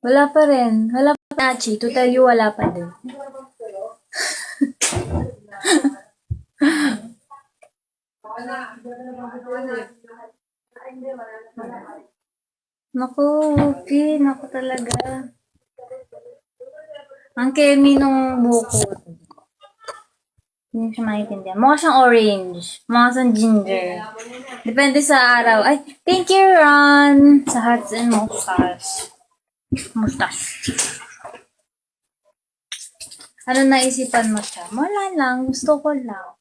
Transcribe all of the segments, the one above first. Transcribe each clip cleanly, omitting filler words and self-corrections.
Wala pa rin. Wala pa, Achi. To tell you, wala pa din. Naku, okay. Naku talaga. Ang kemi nung buko. Hindi siya maintindihan. Mukha siyang orange. Mukha siyang ginger. Depende sa araw. Ay, thank you, Ron! Sa hats and mustache. Mustache. Ano naisipan mo siya? Wala lang. Gusto ko lang.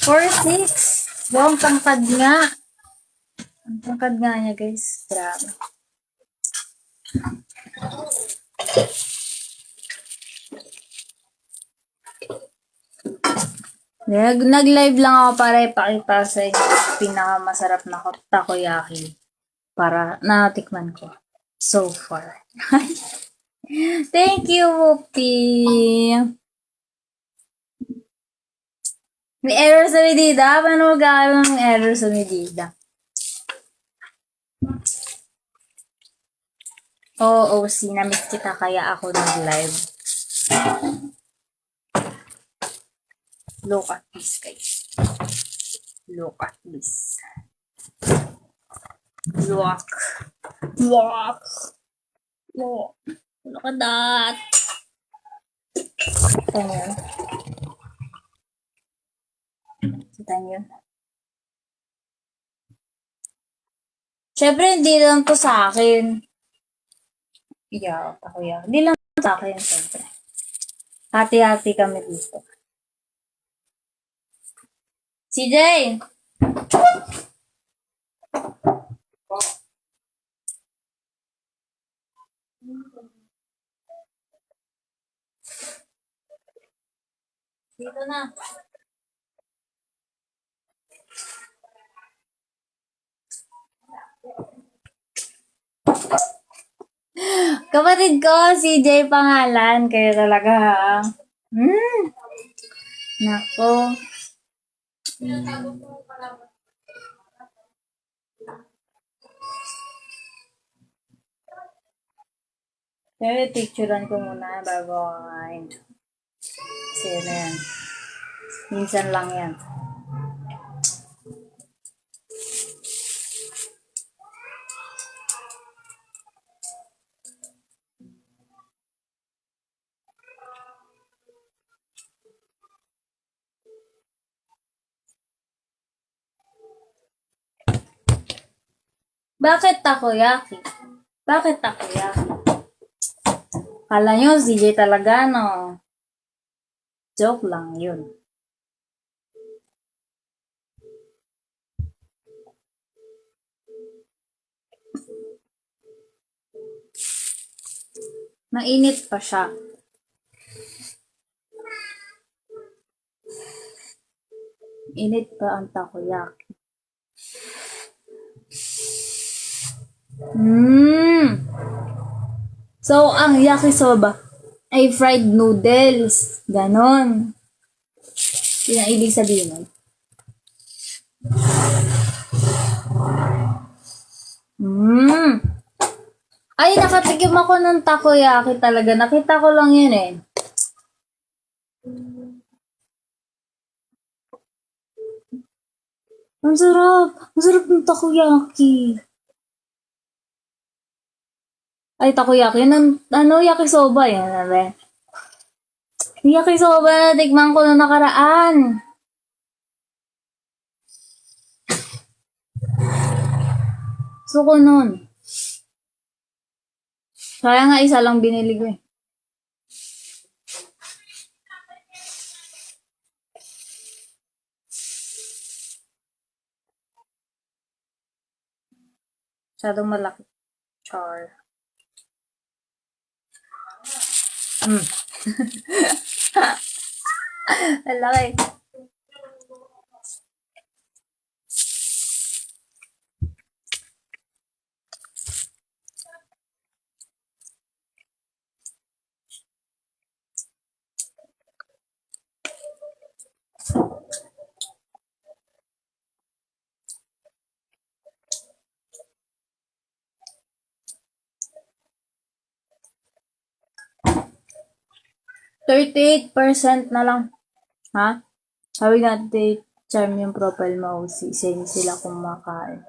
4'6". Wow, ang tangkad nga. Ang tangkad nga niya, guys. Grabe. Nag-live lang ako para ipakita sa inyo yung pinakamasarap na takoyaki para natikman ko so far. Thank you, Whoopi. May error sa medida? Paano magkakaroon ng error sa medida? Oo, sinamiss kita kaya ako nag-live. Look at this, guys. Look at this. Look. Look. Look. Look at that. Kita niyo. Kita niyo. Siyempre, hindi lang to sa akin. Yeah, ako yan. Hindi lang sa akin, siyempre. Hati-hati kami dito. CJ! Dito na. Kapatid ko, CJ pangalan. Kayo talaga, ha? Nako. Pero picturean ko muna bago kain. Kasi ano yan. Minsan lang yan. Bakit takoyaki? Bakit takoyaki? Kala nyo, CJ talaga, no? Joke lang yun. Mainit pa siya. Init pa ang takoyaki. So, ang yakisoba ay fried noodles. Ganon. Yun ang ibig sabihin nun. Ay, nakatikim ako ng takoyaki talaga. Nakita ko lang yun eh. Ang sarap. Ang sarap ng takoyaki. Ay, takoyaki. Yun ang, yakisoba. Yan, sabi. Yakisoba na tikman ko na nakaraan. Gusto ko nun. Kaya nga isa lang binili ko eh. Masyadong malaki. Char. Ang laki. 38% na lang. Ha? Sabi natin, charm yung profile mo. Send sila kumakain.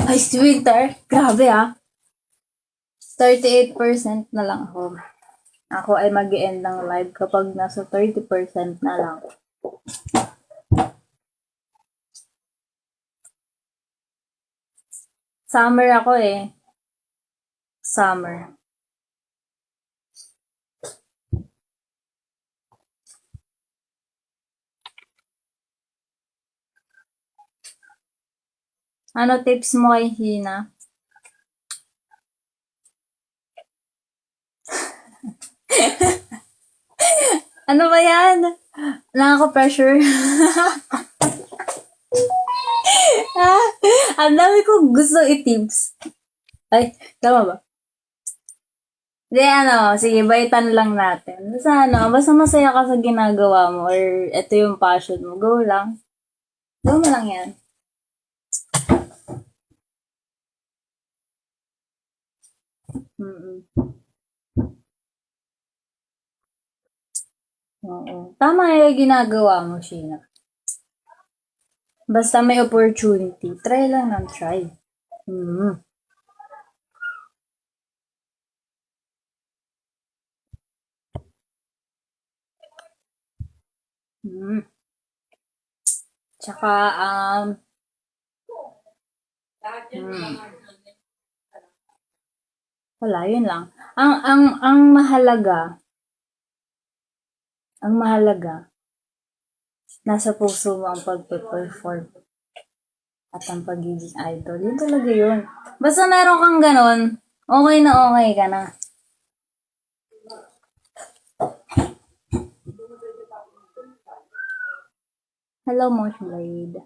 Ay, sweeter. Grabe ah. 38% na lang ako. Ako ay mag-end ng live kapag nasa 30% na lang. Summer ako eh. Summer. Ano tips mo kay Hina? Ano ba yan? Nakaka-pressure. Ang dami kong gusto i-tips. Ay, tama ba? Di sige, baitan lang natin. Basta masaya ka sa ginagawa mo or ito yung passion mo, go lang. Go mo lang yan. Mm-mm. Oo. Tama yung ginagawa mo, Sheena. Basta may opportunity, try lang ng try. Mm. Mm. Tsaka, wala, yun lang. Ang mahalaga, nasa puso mo ang pag-perform at ang pagiging idol. Yun talaga yun. Basta meron kang ganon, okay na okay ka na. Hello, Mosh Blade.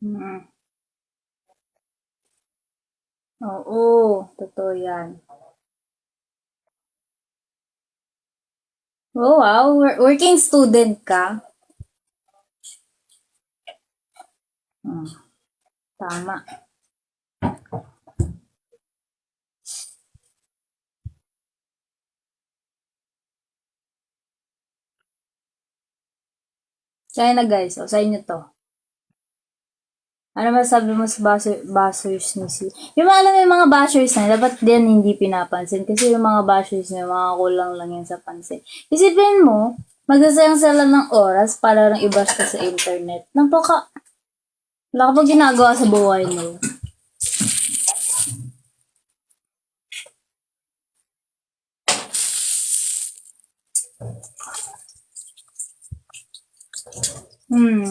Mm. Oo, totoo yan. Oh, wow, working student ka? Tama. Kaya na guys, sa inyo to. Ano masabi mo sa bashers ni si... Yung alam mo yung mga bashers na, dapat din hindi pinapansin. Kasi yung mga bashers na, mga kulang lang yan sa pansin. Isipin mo, magsasayang sila ng oras para lang i-bash ka sa internet. Wala ka pa ginagawa sa buhay mo. Hmm.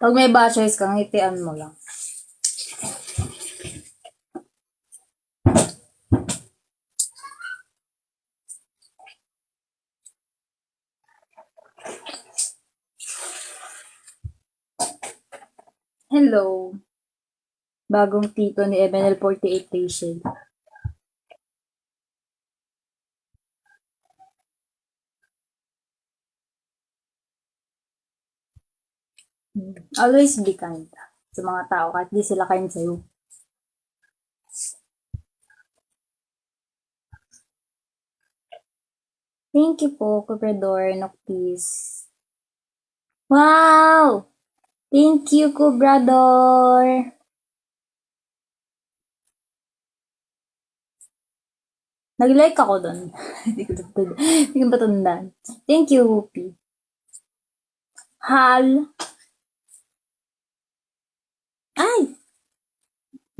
Pag may bashers kang, ngitian mo lang. Hello. Bagong tito ni MNL48 Rachel. Always be kind sa mga tao kahit di sila kind sa'yo. Thank you po, Cobrador Noctis. Wow! Thank you, Cobrador! Nag-like ako doon. Hindi ko patandaan. Thank you, Whoopi. Hal. Ay!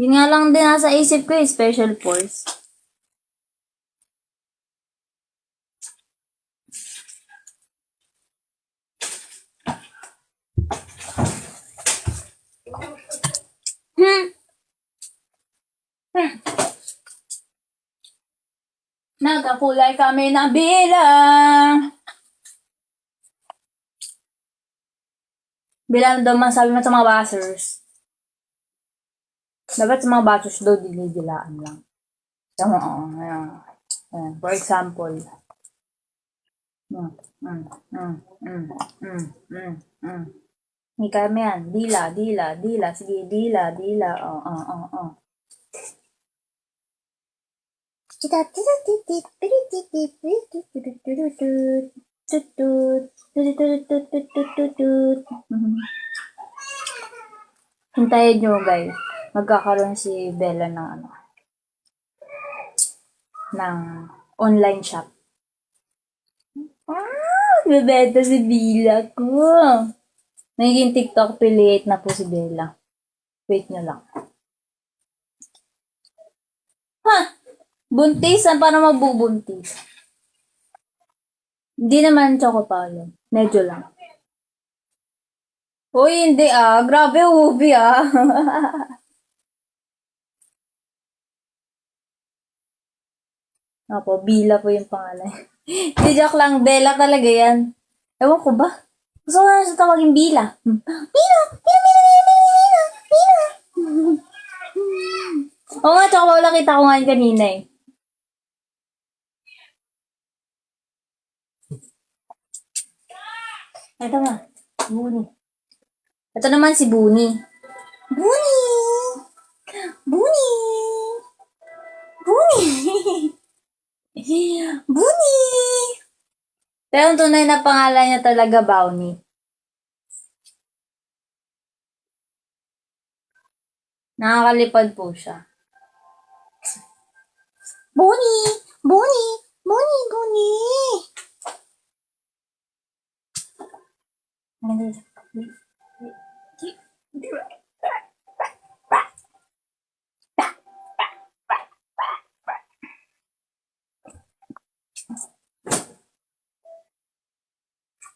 Yun nga lang din nasa isip ko eh, Special Force. Nagkakulay kami na bilang. Bilang daw man sabi mo sa mga bashers. Dapat sa mga bashers daw, dinidilaan lang. Tama, oo. Ayan. For example. Mm, mm, mm, mm, mm, mm, mm. Hindi kaya mo yan. Dila, dila, dila. Sige, dila, dila. Oo. Hintayin nyo guys. Magkakaroon si Bella ng online shop. Bebenta si Bella ko. Naging TikTok affiliate na po si Bella. Wait nyo lang. Ha? Buntis? Saan para magbubuntis? Hindi naman Choco Paolo. Medyo lang. Uy, hindi Grabe, ubi Opo, Bila po yung pangalan. Hindi, joke lang. Bella talaga yan. Ewan ko ba? Gusto ko na sa tawagin Bila. Bila! Oo nga, tsaka wala kita ko nga kanina eh. Ito nga, Buni. Ito naman si Buni. Buni! Buni! Buni! Buni! Pero ang tunay na pangalan niya talaga Bounty. Nakakalipad po siya. Buni! Buni! Buni! Buni!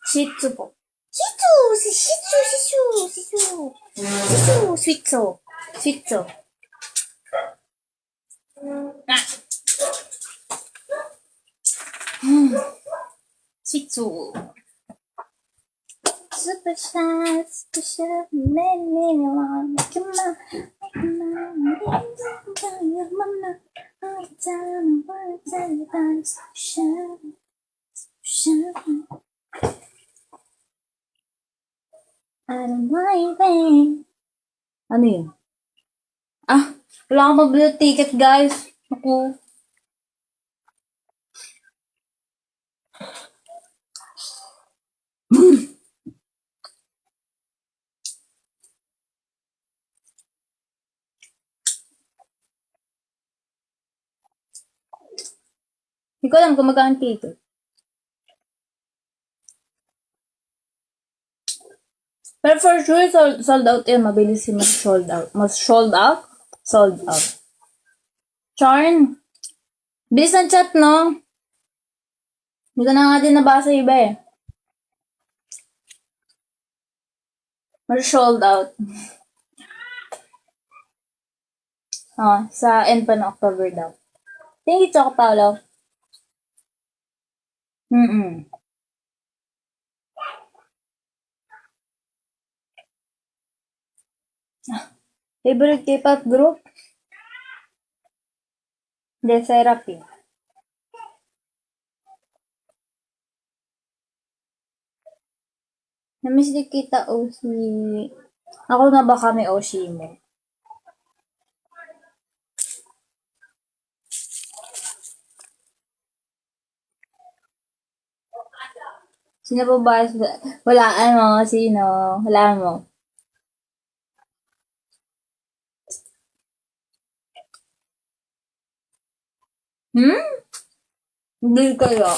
Shih Tzu po. Shih Tzu! Shih Tzu! Shih Tzu! Shih Tzu! Shih Tzu! Shih Tzu! Shih Tzu! Shih Tzu! Super shy, super shy, many want come on, your mama, all the time, all the time, I'm so shy. I don't mind it. Ano yun? Wala akong mabili ticket, guys. Ako. Hindi ko alam kung magkano ticket. Pero for sure, sold out yan. Mabilis yung sold out. Sold out? Sold out. Charn. Bilis ng chat, no? Hindi ko na nga din nabasa iba eh. Sold out. Sa end pa ng October daw. Thank you, Choco Paolo. Favorite K-pop group? The Therapy. Namiss din kita, Oshi. Ako na ba kami, Oshi mo? Sino po ba? Walaan mo. Sino? Walaan mo. Hindi kayo.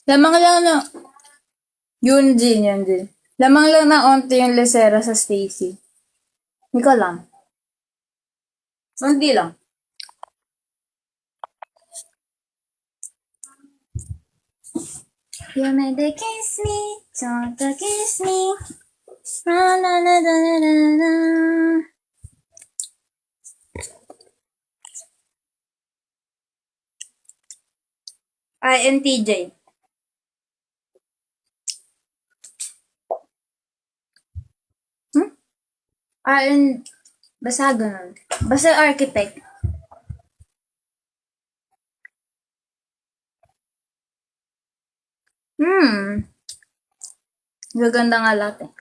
Lamang lang na. Yun din. Lamang lang na onti yung lesera sa Stacy. Hindi ko alam. Hindi lang. You made the kiss me, don't kiss me. Na na na na na na. INTJ. Hmm? IN... Basta ganun. Basta architect. Hmm. Gaganda nga lahat eh.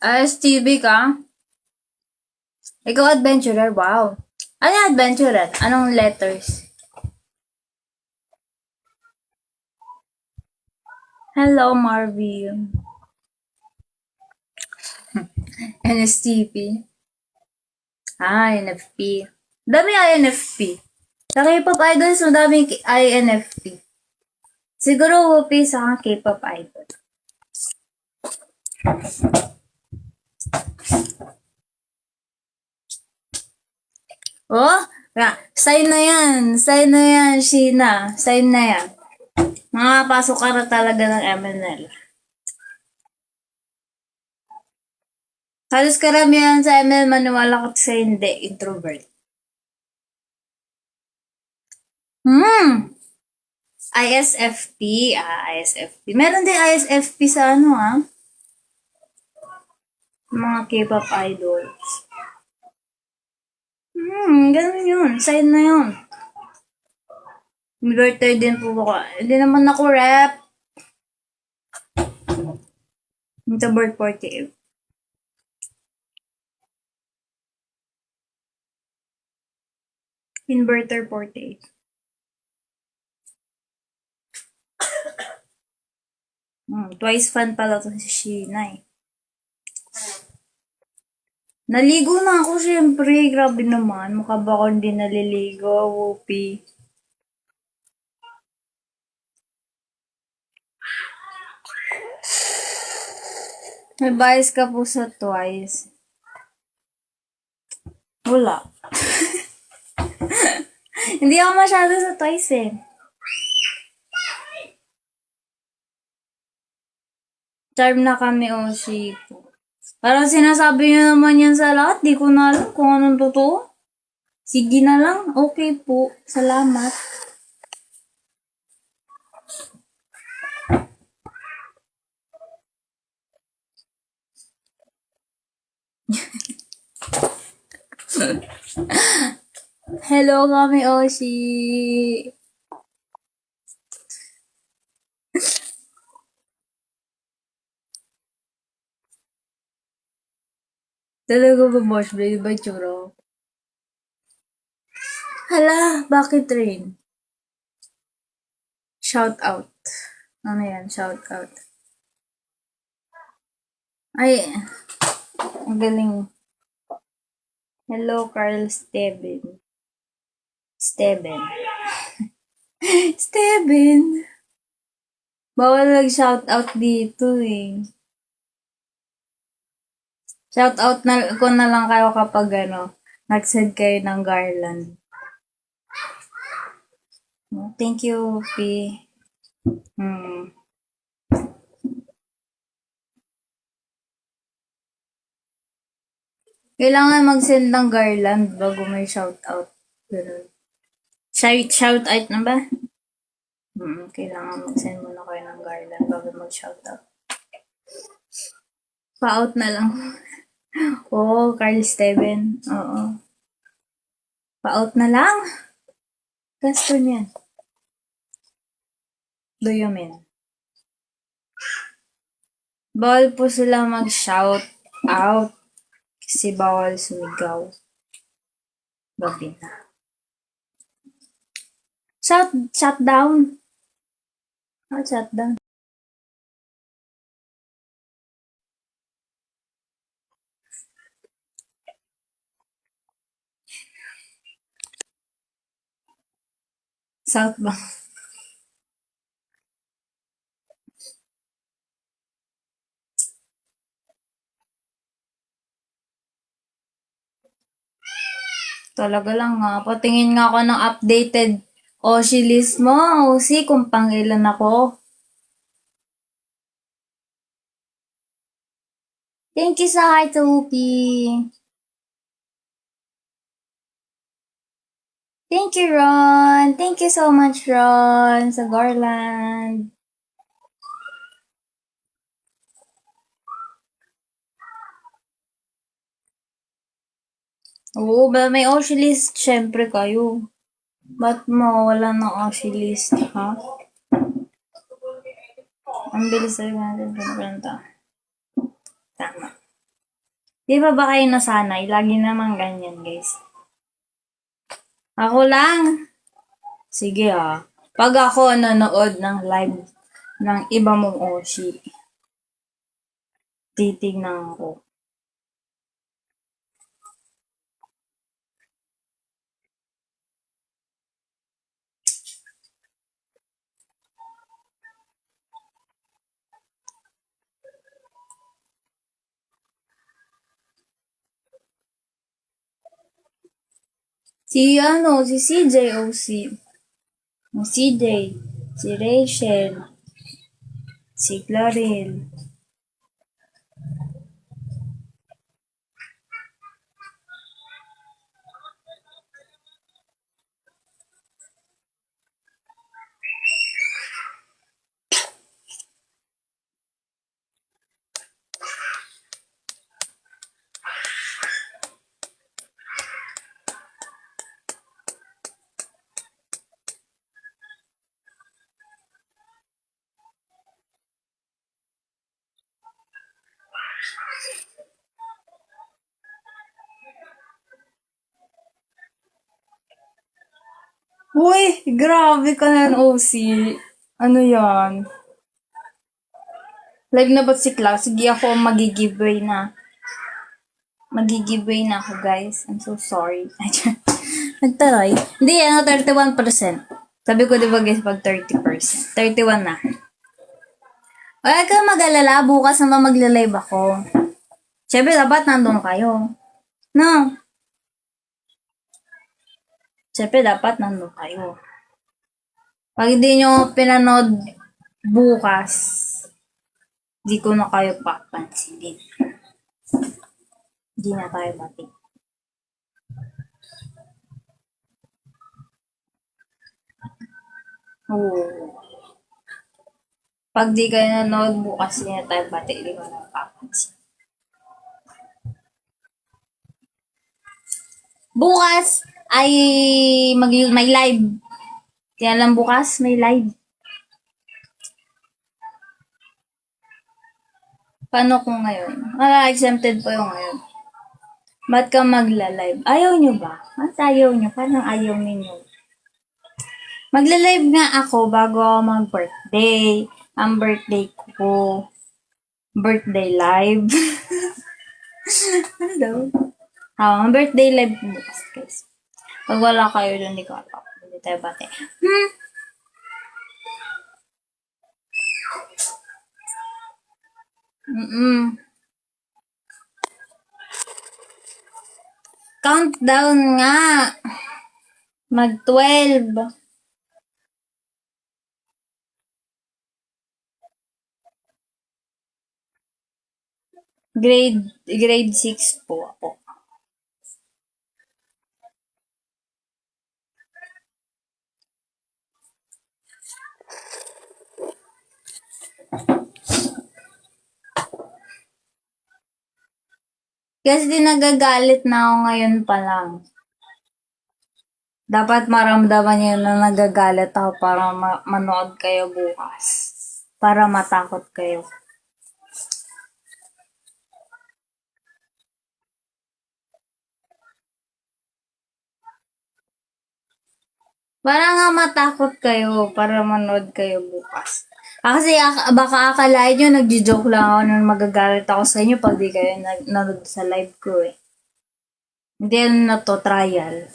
ISTB ka? Ikaw adventurer? Wow. Ano yung adventurer? Anong letters? Hello, Marvin. NSTP. INFP. Dami INFP. Sa K-pop idols, madaming INFP. Siguro WP sa K-pop idol. Oh, sign na yan. Sign na yan, Sheena. Sign na yan. Makapasok ka na talaga ng MNL. Halos karamihan sa ML, maniwala ka sa hindi, introvert. ISFP. ISFP. Meron din ISFP sa ano mga K-pop idols. Ganun yun. Sign na yun. Birthday din po ako. Hindi naman ako rap. Ito birth 48. Inverter 48. Twice fan pala to si Sheena eh. Naligo na ako syempre. Grabe naman. Mukha ba ako hindi naliligo? Whoopee. May bias ka po sa Twice. Wala. Hindi ako masyado sa Twice eh. Charm na kami, Oshi po. Parang sinasabi niyo naman yan sa lahat. Di ko na alam kung anong totoo. Sige na lang. Okay po. Salamat. Hello kami, Oshi. Talaga ba, Bosh? Baby ba churo? Hala, bakit rin? Shout out. Ano yan? Shout out. Ay, ang galing. Hello, Carl Steven. Steven. Steven. Bawal nag-shout out dito eh. Shout out na ko na lang kayo kapag nag-send kayo ng garland. Thank you, P. Kailangan mag-send ng garland bago may shout out. Ganun. Shout out na ba? Kailangan mag-send muna kayo ng garland bago mag-shout out. Pa-out na lang. Oo, Carl Steven. Oo. Pa-out na lang. Gasto niyan. Do you mean? Bawal po sila mag-shout out kasi bawal sumigaw. Gabi na. Shut down. Shut down. Southbound. Talaga lang patingin nga ako ng updated Oshi list mo, Oshi, kung pangilan ako. Thank you sa heart, Upi. Thank you, Ron. Thank you so much, Ron, sa garland. Oo, ba may Oshi list, syempre kayo. Ba't mawawala ng Oshi list, ha? Ang bilis talaga natin pinapalanta. Tama. Di ba ba kayo nasanay? Lagi naman ganyan, guys. Ako lang. Sige ah. Pag ako nanood ng live ng iba mong Oshi, titignan ko. Si CJ o si CJ, si Rachel, si Claril. Uy, grabe ka na, OC. Ano yan? Live na ba si Cloud? Sige ako ang magigiveaway na. Magigiveaway na ako, guys. I'm so sorry. Nagtaray. Hindi, 31%. Sabi ko, di ba, guys, pag 30%. 31 na. Wala kang mag-alala. Bukas naman magla-live ako. Siyempre, dapat nandun kayo. No? Siyempre, dapat nandun kayo. Pag hindi nyo pinanood bukas, di ko na kayo papansinin. Di na tayo pati. Oo. Pag di kayo nanood bukas, di na tayo pati. Di ko na papansin. Bukas ay may live. Kaya lang bukas may live. Paano kung ngayon? Exempted po yung ngayon. Ba't ka magla-live? Ayaw nyo ba? Ba't ayaw nyo? Parang ayaw ninyo. Magla-live nga ako bago ako mag-birthday. Ang birthday ko, birthday live. Ano daw? Ang birthday live ko bukas, guys. Pag wala kayo doon, hindi ko alam. Hindi tayo bate. Countdown nga. Mag-12. Grade 6 po ako. Kasi nagagalit na ako ngayon pa lang. Dapat maramdaman niyo na nagagalit ako para manood kayo bukas. Para matakot kayo. Para nga matakot kayo para manood kayo bukas. Kasi baka akalain nyo nagjo-joke lang ako nung magagalit ako sa inyo pag di kayo nanood sa live ko eh. Hindi na to trial.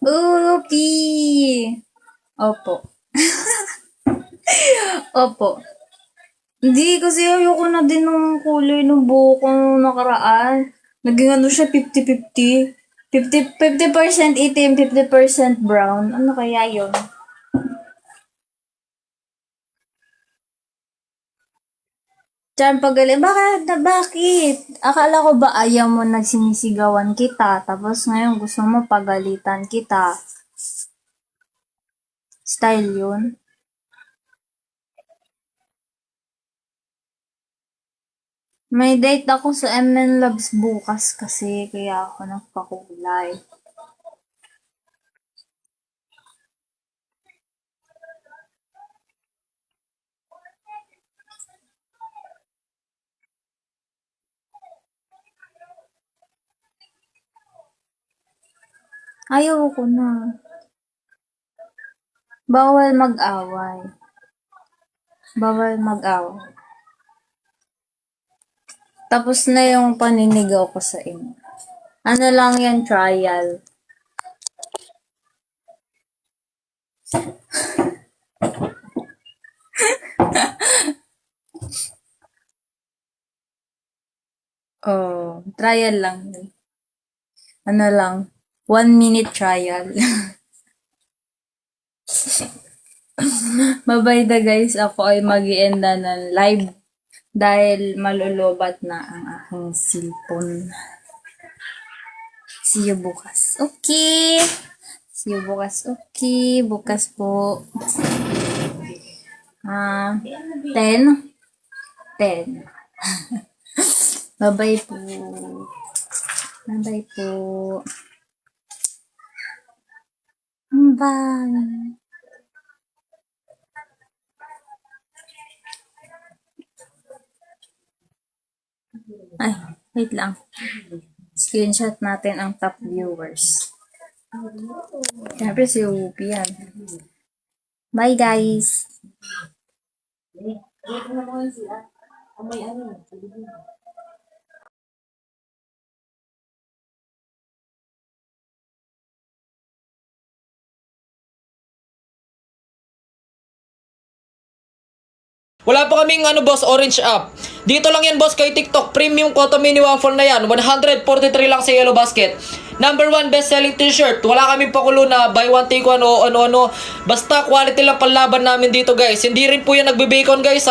Upi! Opo. Opo. Hindi, kasi ayoko na din ng kulay ng buhok ko nung nakaraan. Naging ano siya, 50-50. 50% itim, 50% brown. Ano kaya yon? Diyan pagaling, bakit? Akala ko ba ayaw mo nagsinisigawan kita, tapos ngayon gusto mo pagalitan kita. Style yun. May date ako sa MN Labs bukas kasi, kaya ako nagpakulay. Ayaw ko na. Bawal mag-away. Bawal mag-away. Tapos na yung paninigaw ko sa inyo. Ano lang yan, trial. Oh, trial lang yun. Ano lang, 1 minute trial. Bye-bye na guys, ako ay mag-ienda ng live dahil malulobat na ang aking cellphone. See you bukas. Okay. See you bukas. Okay. Bukas po. 10. 10. Bye-bye po. Bye-bye po. Bye. Ay, wait lang. Screenshot natin ang top viewers. Siyempre si Whoopi yan. Bye guys! Wala pa kaming boss, orange app. Dito lang yan boss kay TikTok. Premium Cotton Mini Waffle na yan. 143 lang sa Yellow Basket. Number 1 best selling t-shirt. Wala kaming pakulo na buy one take one o ano-ano. Basta quality lang panlaban namin dito guys. Hindi rin po yan nagbe-bacon guys ha.